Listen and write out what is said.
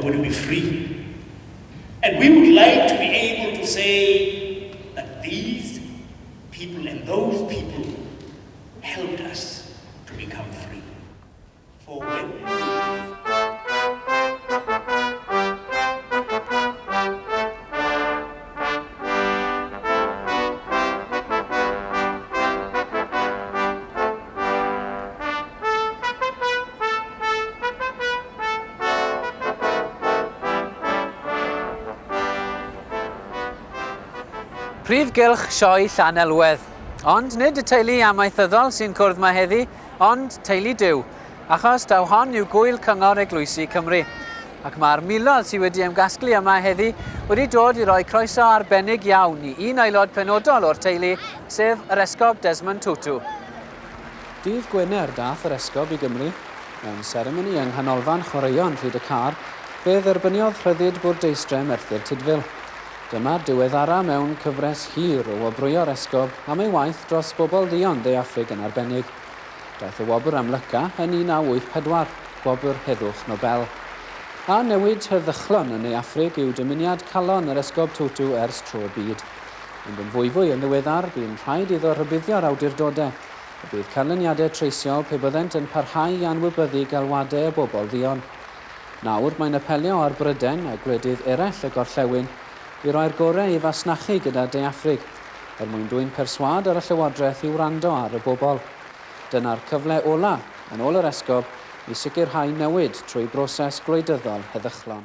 we're going to be free. And we would like to be able to say that these people and those people helped us to become free. For when Prif gylch sioe Llanelwedd, ond nid y teulu amaethyddol sy'n cwrdd mae heddi, ond teulu Duw, achos daw hon yw gwyl cyngor Eglwysi Cymru. Ac mae'r miloedd sydd wedi ymgasglu yma heddi wedi dod i roi croeso arbennig iawn i un aelod penodol o'r teulu, sef yr esgob Desmond Tutu. Dydd Gwener dath yr esgob i Gymru, mewn seremoni yng nghanolfan chwaraeon Rhydycar, fe dderbyniodd rhyddid bwrdeistrau Merthyr Tydfil. Dyma diweddara mewn cyfres hir o wobrwyo'r esgob am ei waith dros bobl ddion dde-Affrig yn arbennig. Daeth y wobr amlyca yn 1984, wobr heddwch Nobel. A newid heddychlon yn ei-Affrig yw dymuniad calon yr esgob Tutu ers tro byd. Ond yn fwy yn ddiweddar, bu'n rhaid iddo rybuddio'r awdurdodau. Y bydd canlyniadau treisiol pe byddent yn parhau i anwybyddu galwadau y bobl ddion. Nawr mae'n apelio ar Bryden a gwledydd eraill y gorllewin i roi'r gorau i fasnachu gyda De-Affrig, mwyn dwy'n perswad ar y Llywodraeth i wrando ar y bobl. Dyna'r cyfle ola yn ôl yr esgob i sicrhau newid trwy broses gwleidyddol heddychlon.